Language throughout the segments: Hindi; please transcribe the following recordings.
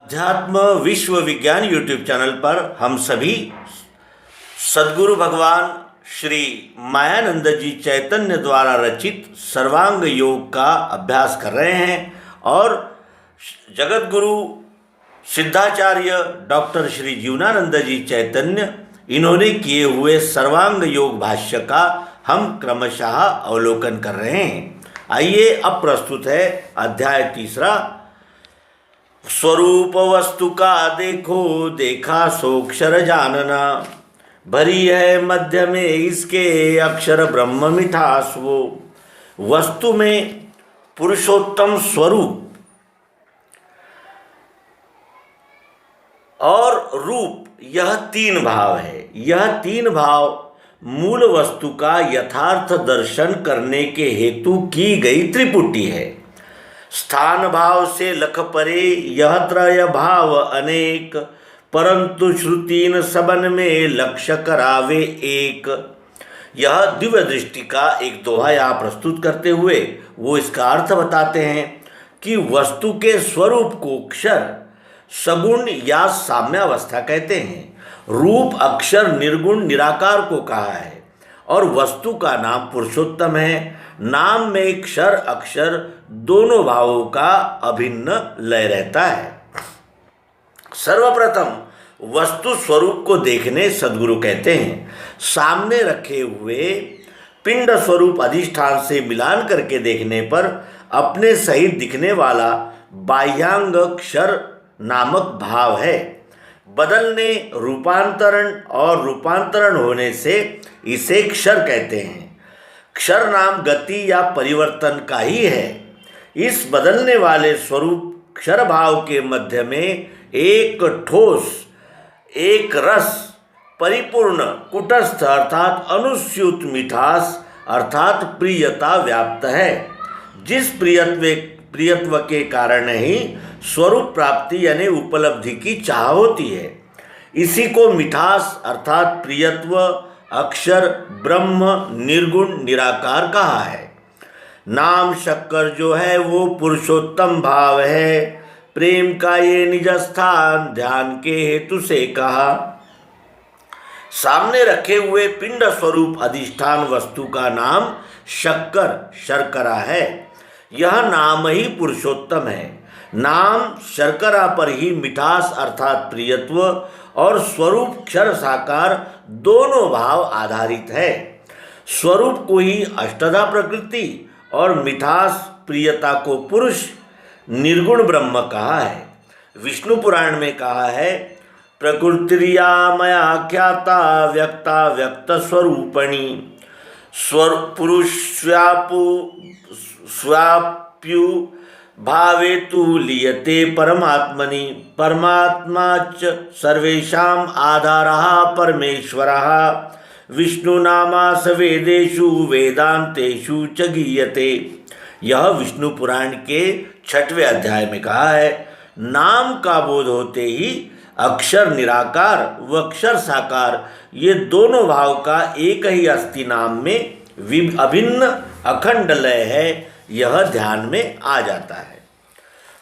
अध्यात्म विश्व विज्ञान यूट्यूब चैनल पर हम सभी सद्गुरु भगवान श्री मायानंद जी चैतन्य द्वारा रचित सर्वांग योग का अभ्यास कर रहे हैं और जगत गुरु सिद्धाचार्य डॉक्टर श्री जीवनानंद जी चैतन्य इन्होंने किए हुए सर्वांग योग भाष्य का हम क्रमशः अवलोकन कर रहे हैं। आइए अब प्रस्तुत है अध्याय 3। स्वरूप वस्तु का देखो देखा सोक्षर जानना, भरी है मध्य में इसके अक्षर ब्रह्म मिठास वो। वस्तु में पुरुषोत्तम स्वरूप और रूप, यह तीन भाव है। यह तीन भाव मूल वस्तु का यथार्थ दर्शन करने के हेतु की गई त्रिपुटी है। स्थान भाव से लख परे यह त्रय भाव अनेक, परंतु श्रुतीन सबन में लक्ष्य करावे एक। यह दिव्य दृष्टि का एक दोहा यहाँ प्रस्तुत करते हुए वो इसका अर्थ बताते हैं कि वस्तु के स्वरूप को अक्षर सगुण या साम्यावस्था कहते हैं। रूप अक्षर निर्गुण निराकार को कहा है और वस्तु का नाम पुरुषोत्तम है। नाम में क्षर अक्षर दोनों भावों का अभिन्न लय रहता है। सर्वप्रथम वस्तु स्वरूप को देखने सद्गुरु कहते हैं सामने रखे हुए पिंड स्वरूप अधिष्ठान से मिलान करके देखने पर अपने सहित दिखने वाला बाह्यांग क्षर नामक भाव है। बदलने रूपांतरण और रूपांतरण होने से इसे क्षर कहते हैं। क्षर नाम गति या परिवर्तन का ही है। इस बदलने वाले स्वरूप क्षर भाव के मध्य में एक ठोस, एक रस, परिपूर्ण कुटस्थ अर्थात अनुस्यूत मिठास अर्थात प्रियता व्याप्त है। जिस प्रियत्व के कारण ही स्वरूप प्राप्ति यानी उपलब्धि की चाह होती है। इसी को मिठास अर्थात प्रियत्व अक्षर ब्रह्म निर्गुण निराकार कहा है। नाम शक्कर जो है वो पुरुषोत्तम भाव है। प्रेम का ये निज स्थान ध्यान के हेतु से कहा। सामने रखे हुए पिंड स्वरूप अधिष्ठान वस्तु का नाम शक्कर शर्करा है। यह नाम ही पुरुषोत्तम है। नाम शर्करा पर ही मिठास अर्थात प्रियत्व और स्वरूप क्षर साकार दोनों भाव आधारित है। स्वरूप को ही अष्टधा प्रकृति और मिठास प्रियता को पुरुष निर्गुण ब्रह्म कहा है। विष्णु पुराण में कहा है प्रकृतिरिया मया ख्याता व्यक्ता व्यक्त स्वरूपणी पुरुष स्वाप्यु भावे तु लीयते परमात्मनि परमात्मा च सर्वेषाम् आधारः परमेश्वरः विष्णुनामास वेदेषु वेदांतेषु च गीयते। यह विष्णु पुराण के 6वें अध्याय में कहा है। नाम का बोध होते ही अक्षर निराकार व अक्षर साकार ये दोनों भाव का एक ही अस्थि नाम में अभिन्न अखंड लय है, यह ध्यान में आ जाता है।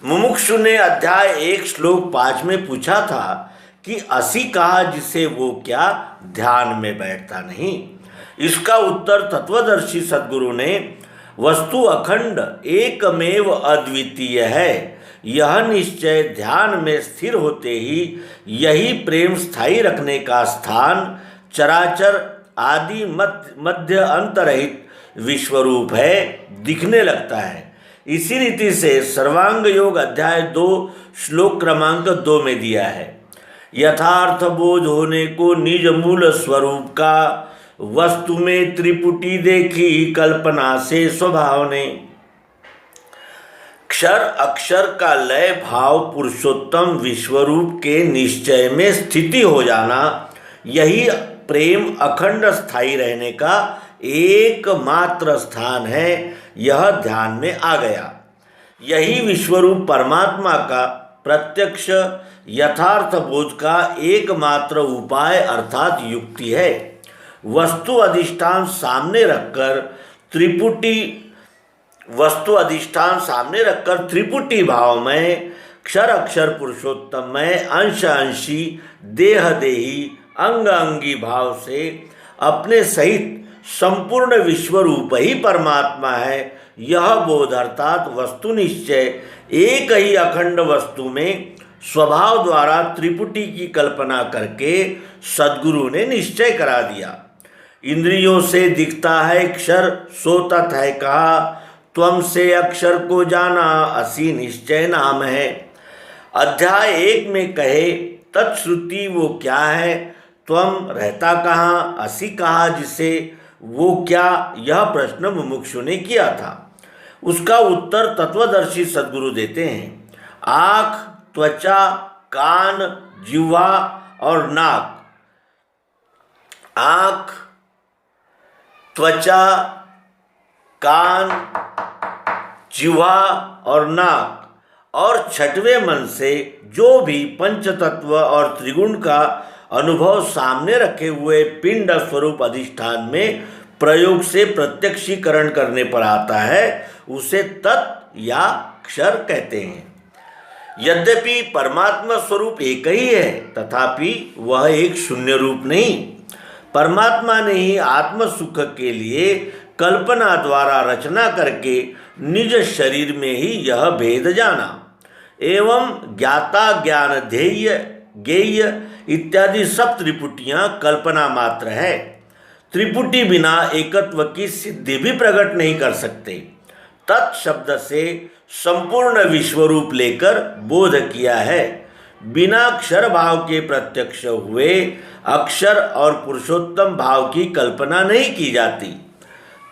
मुमुक्षु ने अध्याय 1 श्लोक 5 में पूछा था कि असी कहा जिसे वो क्या ध्यान में बैठता नहीं। इसका उत्तर तत्वदर्शी सद्गुरु ने वस्तु अखंड एकमेव अद्वितीय है, यह निश्चय ध्यान में स्थिर होते ही यही प्रेम स्थायी रखने का स्थान चराचर आदि मध्य अंतरहित विश्वरूप है, दिखने लगता है। इसी रीति से सर्वांग योग अध्याय 2 श्लोक क्रमांक 2 में दिया है। यथार्थ बोध होने को निज मूल स्वरूप का वस्तु में त्रिपुटी देखी कल्पना से स्वभाव ने। क्षर अक्षर का लय भाव पुरुषोत्तम विश्वरूप के निश्चय में स्थिति हो जाना, यही प्रेम अखंड स्थायी रहने का एकमात्र स्थान है, यह ध्यान में आ गया। यही विश्वरूप परमात्मा का प्रत्यक्ष यथार्थ बोध का एकमात्र उपाय अर्थात युक्ति है। वस्तु अधिष्ठान सामने रखकर त्रिपुटी भाव में क्षर अक्षर पुरुषोत्तम में अंश अंशी देह देही अंग अंगी भाव से अपने सहित संपूर्ण विश्व रूप ही परमात्मा है, यह बोध अर्थात वस्तु निश्चय एक ही अखंड वस्तु में स्वभाव द्वारा त्रिपुटी की कल्पना करके सद्गुरु ने निश्चय करा दिया। इंद्रियों से दिखता है क्षर सो तत् है कहा, त्वम से अक्षर को जाना असी निश्चय नाम है। अध्याय 1 में कहे तत्श्रुति वो क्या है, त्वम रहता कहाँ, असी कहा जिसे, वो क्या, यह प्रश्न मुमुक्षु ने किया था। उसका उत्तर तत्वदर्शी सद्गुरु देते हैं। आँख, त्वचा, कान, जिह्वा और नाक। आँख, त्वचा, कान, जिह्वा और नाक और छठवें मन से जो भी पंचतत्व और त्रिगुण का अनुभव सामने रखे हुए पिंड स्वरूप अधिष्ठान में प्रयोग से प्रत्यक्षीकरण करने पर आता है, उसे तत् या क्षर कहते हैं। यद्यपि परमात्मा स्वरूप एक ही है, तथापि वह एक शून्य रूप नहीं। परमात्मा ने ही आत्म सुख के लिए कल्पना द्वारा रचना करके निज शरीर में ही यह भेद जाना एवं ज्ञाता ज्ञान ध्येय ज्ञेय इत्यादि सब त्रिपुटियां कल्पना मात्र है। त्रिपुटी बिना एकत्व की सिद्धि भी प्रकट नहीं कर सकते। तत्शब्द से संपूर्ण विश्वरूप लेकर बोध किया है। बिना अक्षर भाव के प्रत्यक्ष हुए अक्षर और पुरुषोत्तम भाव की कल्पना नहीं की जाती।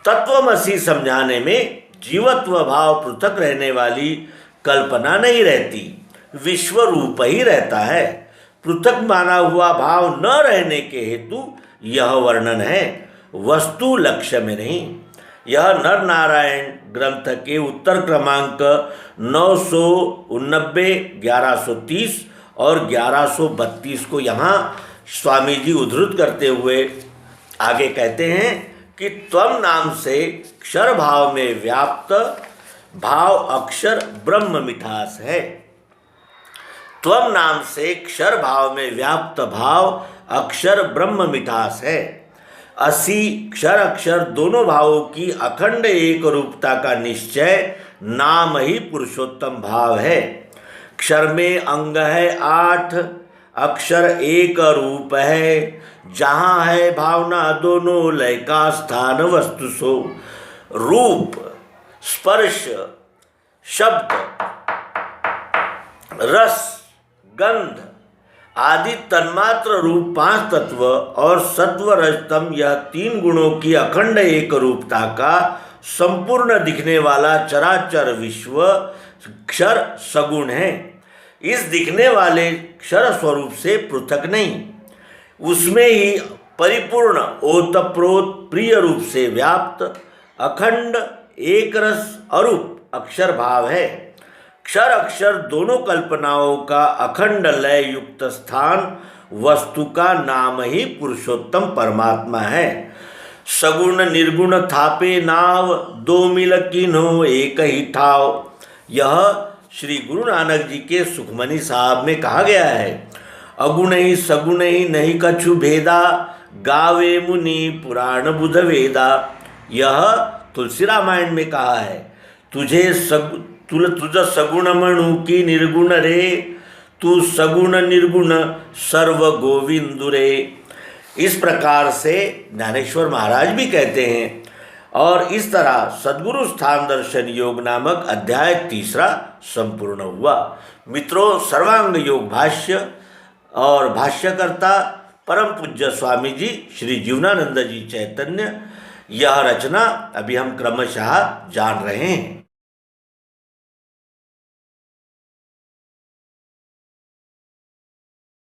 तत्वमसि समझाने में जीवत्व भाव पृथक रहने वाली कल्पना नहीं रहती, विश्व रूप ही रहता है। पृथक माना हुआ भाव न रहने के हेतु यह वर्णन है, वस्तु लक्ष्य में नहीं। यह नर नारायण ग्रंथ के उत्तर क्रमांक 989, 1130 और 1132 को यहाँ स्वामी जी उद्धृत करते हुए आगे कहते हैं कि त्वम नाम से क्षर भाव में व्याप्त भाव अक्षर ब्रह्म मिठास है। त्वम नाम से क्षर भाव में व्याप्त भाव अक्षर ब्रह्म मिठास है। असी क्षर अक्षर दोनों भावों की अखंड एक रूपता का निश्चय नाम ही पुरुषोत्तम भाव है। क्षर में अंग है 8, अक्षर एक रूप है। जहाँ है भावना दोनों लय का स्थान वस्तु सो। रूप, स्पर्श, शब्द, रस, गंध आदि तन्मात्र रूप 5 तत्व और सत्व रजतम यह 3 गुणों की अखंड एक रूपता का संपूर्ण दिखने वाला चराचर विश्व क्षर सगुण है। इस दिखने वाले क्षर स्वरूप से पृथक नहीं, उसमें ही परिपूर्ण ओतप्रोत प्रिय रूप से व्याप्त अखंड एक रस अरूप अक्षर भाव है। क्षर अक्षर दोनों कल्पनाओं का अखंड लय युक्त स्थान वस्तु का नाम ही पुरुषोत्तम परमात्मा है। सगुण निर्गुण थापे नाव, दो मिल किन्हो एक ही ठाव। यह श्री गुरु नानक जी के सुखमनी साहब में कहा गया है। अगुण ही सगुण ही नहीं कछु भेदा, गावे मुनि पुराण बुध वेदा। यह तुलसी रामायण में कहा है। तुझ सगुण मणु की निर्गुण रे, तू सगुण निर्गुण सर्व गोविंद रे। इस प्रकार से ज्ञानेश्वर महाराज भी कहते हैं। और इस तरह सद्गुरु स्थान दर्शन योग नामक अध्याय 3 संपूर्ण हुआ। मित्रों, सर्वांग योग भाष्य और भाष्यकर्ता परम पूज्य स्वामी जी श्री जीवनानंद जी चैतन्य, यह रचना अभी हम क्रमशः जान रहे हैं।